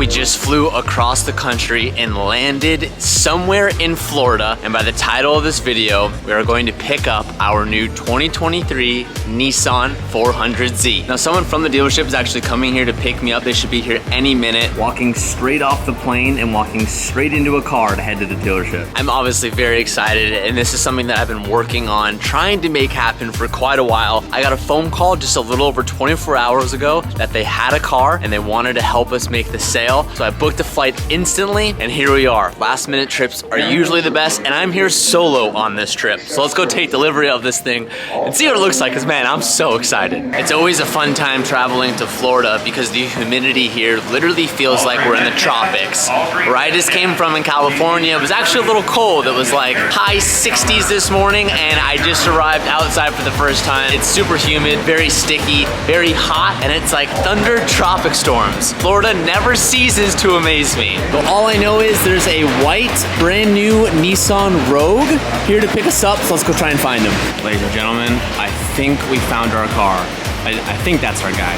just flew across the country and landed somewhere in Florida. And by the title of this video, we are going to pick up our new 2023 Nissan 400Z. Now, someone from the dealership is actually coming here to pick me up. They should be here any minute. Walking straight off the plane and walking straight into a car to head to the dealership. I'm obviously very excited, and this is something that I've been working on, trying to make happen for quite a while. I got a phone call just a little over 24 hours ago that they had a car and they wanted to help us make the sale. So I booked a flight instantly, and here we are. Last minute trips are usually the best, and I'm here solo on this trip. So let's go take delivery of this thing and see what it looks like, because man, I'm so excited. It's always a fun time traveling to Florida because the humidity here literally feels like we're in the tropics. Where I just came from in California, it was actually a little cold. It was like high 60s this morning, and I just arrived outside for the first time. It's super humid, very sticky, very hot, and it's like thunder tropic storms. Florida never ceases to amaze me. But all I know is there's a white, brand new Nissan Rogue here to pick us up, so let's go try and find him. Ladies and gentlemen, I think we found our car. I think that's our guy.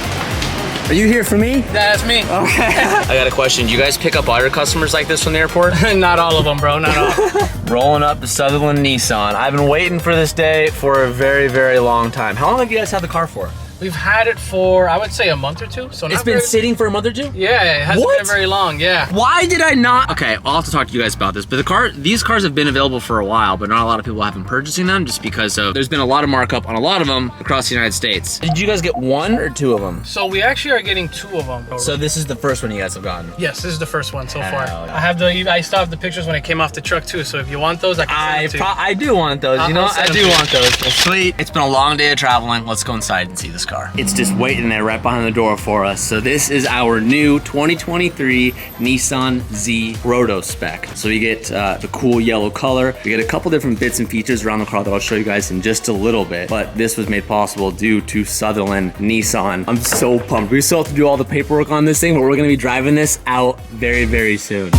Are you here for me? Yeah, that's me. Okay. I got a question. Do you guys pick up all your customers like this from the airport? Not all of them, bro. Not all. Rolling up to Sutherland Nissan. I've been waiting for this day for a very, very long time. How long have you guys had the car for? We've had it for, I would say, a month or two. So it's been sitting for a month or two? Yeah, it hasn't been very long, yeah. Why did I not? Okay, I'll have to talk to you guys about this, but these cars have been available for a while, but not a lot of people have been purchasing them just because there's been a lot of markup on a lot of them across the United States. Did you guys get one or two of them? So we actually are getting two of them. So this is the first one you guys have gotten? Yes, this is the first one so far. No. I still have the pictures when it came off the truck too, so if you want those, I can send them to you. I do want those, you know what? I do want those. Sweet. It's been a long day of traveling. Let's go inside and see this car. It's just waiting there right behind the door for us. So this is our new 2023 Nissan Z Proto spec. So we get the cool yellow color. We get a couple different bits and features around the car that I'll show you guys in just a little bit. But this was made possible due to Sutherland Nissan. I'm so pumped. We still have to do all the paperwork on this thing, but we're gonna be driving this out very, very soon.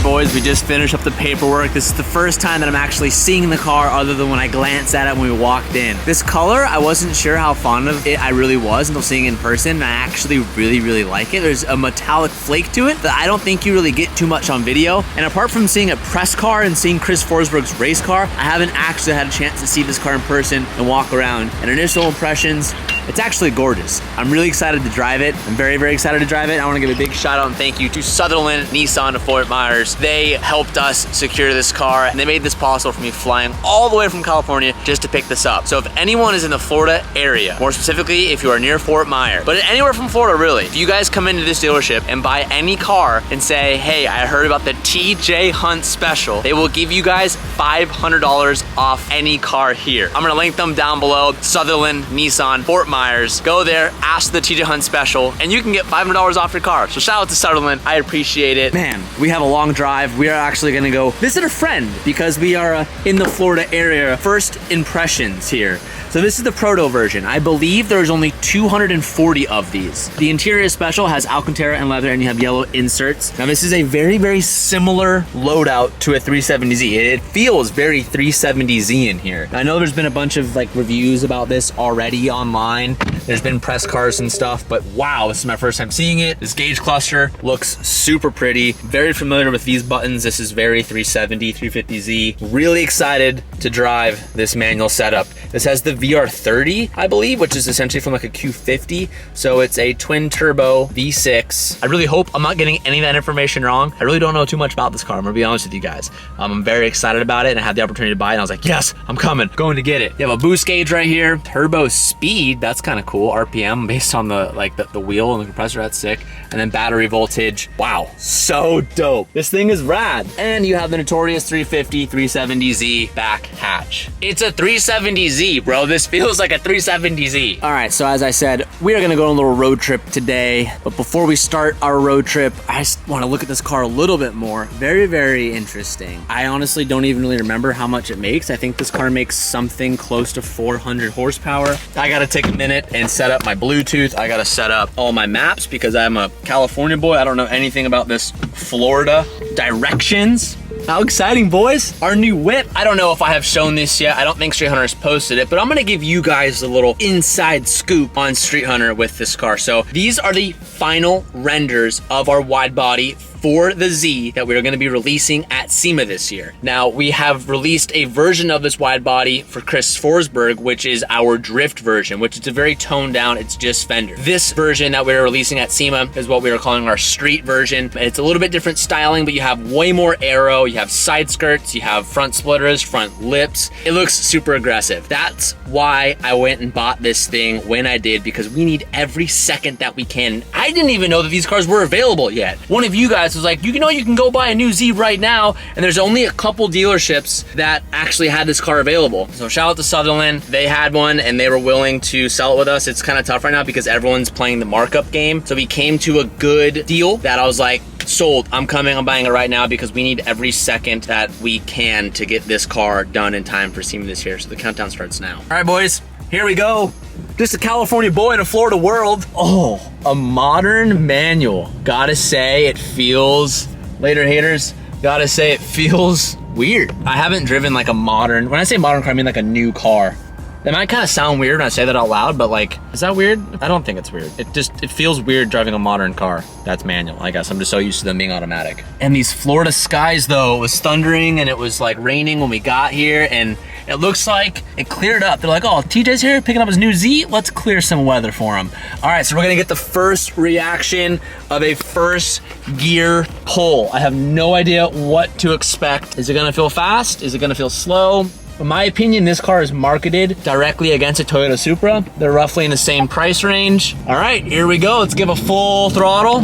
Boys, we just finished up the paperwork. This is the first time that I'm actually seeing the car other than when I glanced at it when we walked in. This color, I wasn't sure how fond of it I really was until seeing it in person, and I actually really, really like it. There's a metallic flake to it that I don't think you really get too much on video. And apart from seeing a press car and seeing Chris Forsberg's race car, I haven't actually had a chance to see this car in person and walk around. And initial impressions, it's actually gorgeous. I'm really excited to drive it. I'm very, very excited to drive it. I want to give a big shout out and thank you to Sutherland Nissan of Fort Myers. They helped us secure this car, and they made this possible for me flying all the way from California just to pick this up. So if anyone is in the Florida area, more specifically if you are near Fort Myers, but anywhere from Florida really, if you guys come into this dealership and buy any car and say, hey, I heard about the TJ Hunt special, they will give you guys $500 off any car here. I'm gonna link them down below. Sutherland Nissan, Fort Myers. Go there, ask the TJ Hunt special, and you can get $500 off your car. So shout out to Sutherland. I appreciate it. Man, we have a long drive. We are actually gonna go visit a friend because we are in the Florida area. First impressions here. So this is the Proto version. I believe there's only 240 of these. The interior special has Alcantara and leather, and you have yellow inserts. Now this is a very, very similar loadout to a 370Z. It feels very 370Z in here. Now, I know there's been a bunch of like reviews about this already online. There's been press cars and stuff, but wow, this is my first time seeing it. This gauge cluster looks super pretty. Very familiar with these buttons. This is very 370, 350Z. Really excited to drive this manual setup. This has the VR30, I believe, which is essentially from like a Q50. So it's a twin turbo V6. I really hope I'm not getting any of that information wrong. I really don't know too much about this car. I'm gonna be honest with you guys. I'm very excited about it, and I had the opportunity to buy it, and I was like, yes, I'm coming, going to get it. You have a boost gauge right here. Turbo speed, that's kind of cool. RPM based on the wheel and the compressor, that's sick. And then battery voltage. Wow, so dope. This thing is rad. And you have the notorious 350, 370Z back hatch. It's a 370Z, bro. This feels like a 370Z. All right, so as I said, we are gonna go on a little road trip today. But before we start our road trip, I just wanna look at this car a little bit more. Very, very interesting. I honestly don't even really remember how much it makes. I think this car makes something close to 400 horsepower. I gotta take a minute minute and set up my Bluetooth. I gotta set up all my maps because I'm a California boy. I don't know anything about this Florida directions. How exciting, boys. Our new whip. I don't know if I have shown this yet. I don't think Street Hunter has posted it, but I'm gonna give you guys a little inside scoop on Street Hunter with this car. So these are the final renders of our wide body for the Z that we're gonna be releasing at SEMA this year. Now, we have released a version of this wide body for Chris Forsberg, which is our drift version, which is a very toned down, it's just fender. This version that we're releasing at SEMA is what we are calling our street version. It's a little bit different styling, but you have way more aero, you have side skirts, you have front splitters, front lips. It looks super aggressive. That's why I went and bought this thing when I did, because we need every second that we can. I didn't even know that these cars were available yet. One of you guys was like, you know, you can go buy a new Z right now, and there's only a couple dealerships that actually had this car available. So shout out to Sutherland. They had one and they were willing to sell it with us. It's kind of tough right now because everyone's playing the markup game. So we came to a good deal that I was like, sold. I'm coming, I'm buying it right now because we need every second that we can to get this car done in time for SEMA this year. So the countdown starts now. All right, boys, here we go. Just a California boy in a Florida world. Oh, a modern manual. Gotta say, it feels, later haters, gotta say it feels weird. I haven't driven like a modern, when I say modern car, I mean like a new car. That might kind of sound weird when I say that out loud, but like, is that weird? I don't think it's weird. It feels weird driving a modern car that's manual, I guess. I'm just so used to them being automatic. And these Florida skies though, it was thundering and it was like raining when we got here, and it looks like it cleared up. They're like, oh, TJ's here picking up his new Z. Let's clear some weather for him. All right, so we're gonna get the first reaction of a first gear pull. I have no idea what to expect. Is it gonna feel fast? Is it gonna feel slow? In my opinion, this car is marketed directly against a Toyota Supra. They're roughly in the same price range. All right, here we go. Let's give a full throttle.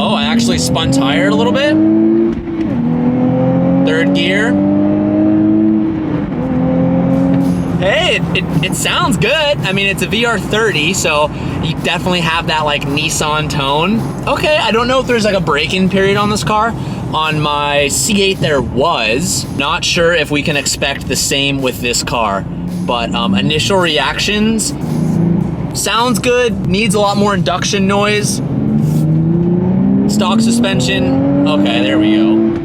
Oh, I actually spun tire a little bit. Third gear. Hey, it sounds good. I mean, it's a VR30, so you definitely have that like Nissan tone. Okay, I don't know if there's like a break-in period on this car. On my C8 there was. Not sure if we can expect the same with this car, but initial reactions, sounds good, needs a lot more induction noise. Stock suspension, okay, there we go.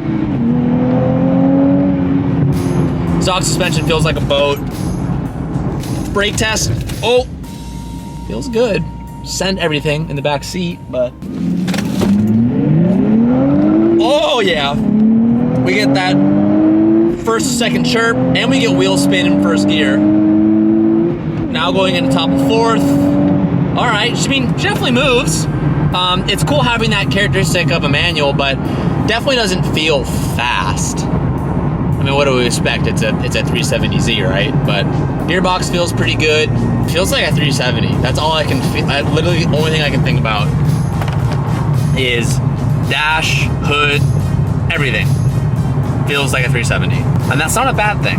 Stock suspension feels like a boat. Brake test, oh, feels good. Send everything in the back seat, but oh yeah, we get that first, second chirp, and we get wheel spin in first gear. Now going into top of fourth. All right, I mean, she definitely moves. It's cool having that characteristic of a manual, but definitely doesn't feel fast. I mean, what do we expect? It's a 370Z, right? But gearbox feels pretty good. Feels like a 370. That's all I can feel. Literally the only thing I can think about is dash, hood, everything feels like a 370. And that's not a bad thing.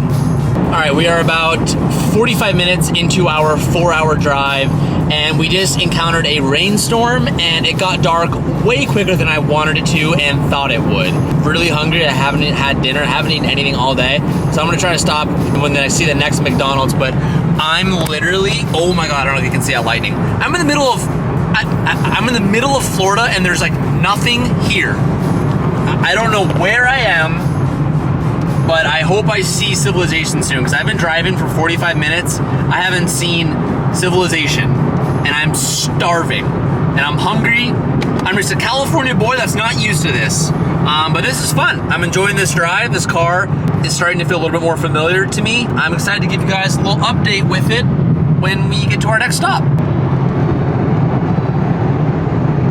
All right, we are about 45 minutes into our 4-hour drive, and we just encountered a rainstorm, and it got dark way quicker than I wanted it to and thought it would. Really hungry, I haven't had dinner, haven't eaten anything all day, so I'm gonna try to stop when I see the next McDonald's, but I'm literally, oh my God, I don't know if you can see that lightning. I'm in the middle of, I'm in the middle of Florida, and there's like nothing here. I don't know where I am, but I hope I see civilization soon, because I've been driving for 45 minutes. I haven't seen civilization, and I'm starving, and I'm hungry. I'm just a California boy that's not used to this, but this is fun. I'm enjoying this drive. This car is starting to feel a little bit more familiar to me. I'm excited to give you guys a little update with it when we get to our next stop.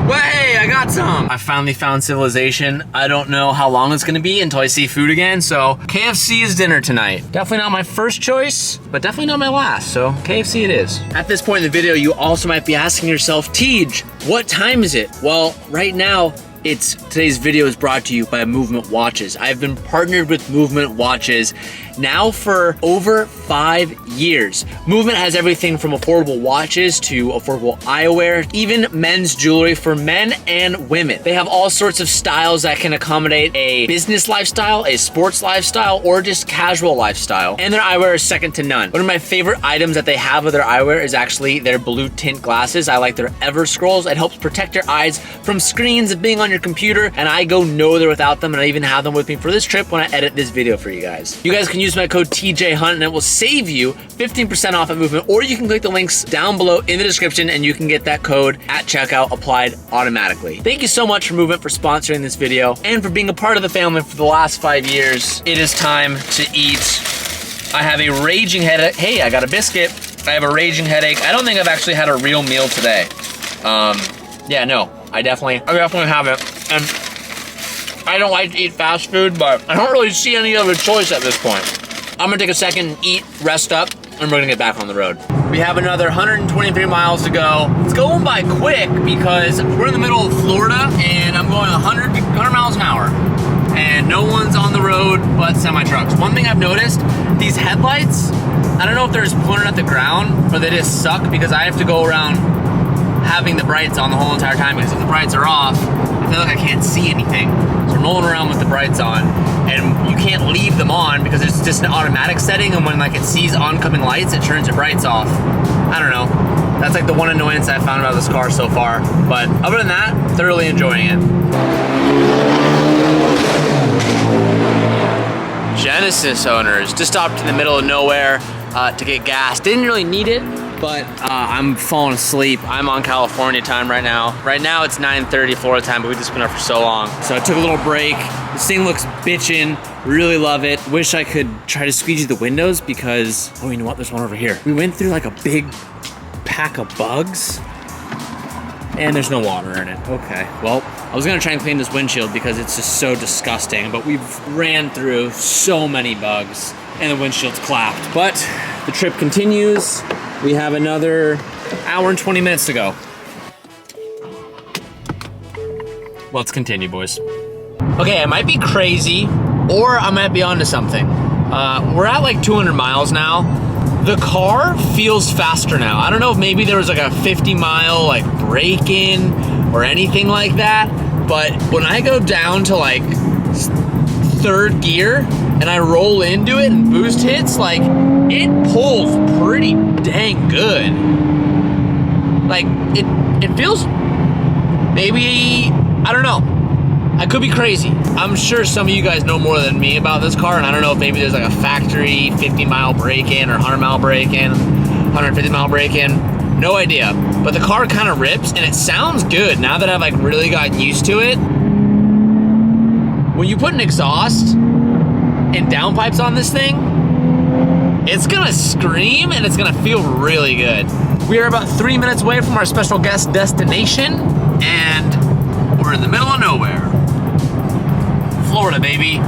Well, hey, I got some. I finally found civilization. I don't know how long it's gonna be until I see food again, so KFC is dinner tonight. Definitely not my first choice, but definitely not my last, so KFC it is. At this point in the video, you also might be asking yourself, Tej, what time is it? Well, right now, today's video is brought to you by Movement Watches. I've been partnered with Movement Watches, now for over 5 years. Movement has everything from affordable watches to affordable eyewear, even men's jewelry for men and women. They have all sorts of styles that can accommodate a business lifestyle, a sports lifestyle, or just casual lifestyle. And their eyewear is second to none. One of my favorite items that they have with their eyewear is actually their blue tint glasses. I like their Ever Scrolls. It helps protect your eyes from screens of being on your computer, and I go nowhere without them, and I even have them with me for this trip when I edit this video for you guys. You guys can use my code TJHunt and it will save you 15% off at Movement, or you can click the links down below in the description and you can get that code at checkout applied automatically. Thank you so much for Movement for sponsoring this video and for being a part of the family for the last 5 years. It is time to eat. I have a raging headache. Hey, I got a biscuit. I have a raging headache. I don't think I've actually had a real meal today. Yeah, no, I definitely haven't. And I don't like to eat fast food, but I don't really see any other choice at this point. I'm gonna take a second, eat, rest up, and we're gonna get back on the road. We have another 123 miles to go. It's going by quick because we're in the middle of Florida and I'm going 100 miles an hour. And no one's on the road but semi-trucks. One thing I've noticed, these headlights, I don't know if they're just pointed at the ground or they just suck, because I have to go around having the brights on the whole entire time, because if the brights are off, I feel like I can't see anything. So I'm rolling around with the brights on, and you can't leave them on because it's just an automatic setting, and when like it sees oncoming lights, it turns your brights off. I don't know. That's like the one annoyance I found about this car so far. But other than that, thoroughly enjoying it. Genesis owners just stopped in the middle of nowhere to get gas. Didn't really need it, but I'm falling asleep. I'm on California time right now. Right now it's 9:30 Florida time, but we've just been up for so long. So I took a little break. This thing looks bitchin'. Really love it. Wish I could try to squeegee the windows because, oh, you know what? There's one over here. We went through like a big pack of bugs and there's no water in it. Okay, well, I was gonna try and clean this windshield because it's just so disgusting, but we've ran through so many bugs and the windshield's clapped. But the trip continues. We have another hour and 20 minutes to go. Let's continue, boys. Okay, I might be crazy or I might be onto something. We're at like 200 miles now. The car feels faster now. I don't know if maybe there was like a 50-mile like break-in or anything like that, but when I go down to like third gear and I roll into it and boost hits, like it pulls pretty dang good. Like it feels, maybe, I don't know. I could be crazy. I'm sure some of you guys know more than me about this car, and I don't know if maybe there's like a factory 50-mile break-in or 100-mile break-in, 150-mile break-in. No idea. But the car kind of rips, and it sounds good now that I've like really gotten used to it. When you put an exhaust and downpipes on this thing, it's gonna scream and it's gonna feel really good. We are about 3 minutes away from our special guest destination, and we're in the middle of nowhere. Florida, baby.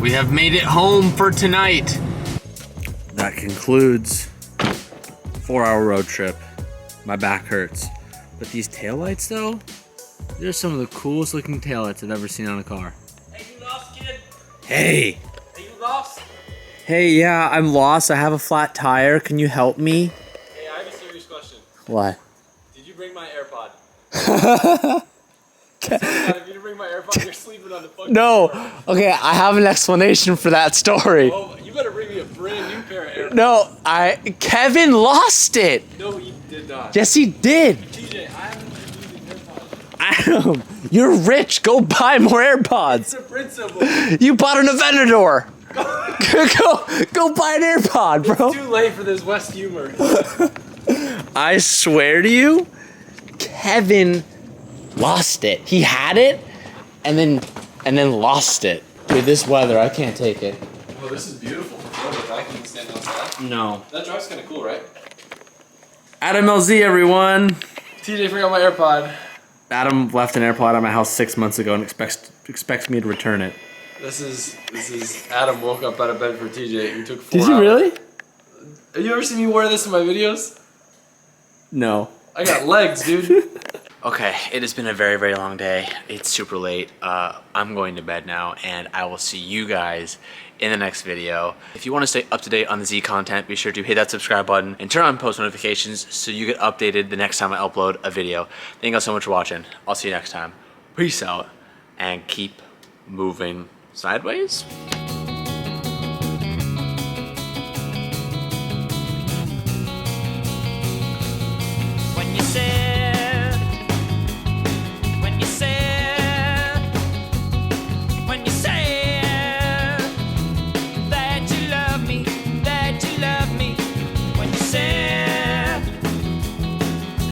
We have made it home for tonight. That concludes 4-hour road trip. My back hurts. But these taillights though, they're some of the coolest looking taillights I've ever seen on a car. Hey, you lost, kid? Hey. Are you lost? Hey, yeah, I'm lost. I have a flat tire. Can you help me? Hey, I have a serious question. What? Did you bring my AirPod? If you didn't bring my AirPod, you're sleeping on the fucking No. floor. Okay, I have an explanation for that story. Oh, you better bring me a brand new pair of AirPods. No, Kevin lost it. No, he did not. Yes, he did. TJ, I haven't been using AirPods. Adam, you're rich. Go buy more AirPods. It's a principle. You bought an Aventador. go buy an AirPod, bro. It's too late for this West humor. I swear to you, Kevin lost it. He had it and then lost it. With this weather, I can't take it. Oh, this is beautiful. I can stand outside. No. That drive's kind of cool, right? Adam LZ, everyone. TJ forgot my AirPod. Adam left an AirPod at my house 6 months ago and expects me to return it. This is Adam woke up out of bed for TJ. He took 4 Did you hours. really? Have you ever seen me wear this in my videos? No. I got legs, dude. Okay, it has been a very, very long day. It's super late. I'm going to bed now, and I will see you guys in the next video. If you want to stay up to date on the Z content, be sure to hit that subscribe button and turn on post notifications so you get updated the next time I upload a video. Thank you guys so much for watching. I'll see you next time. Peace out, and keep moving sideways.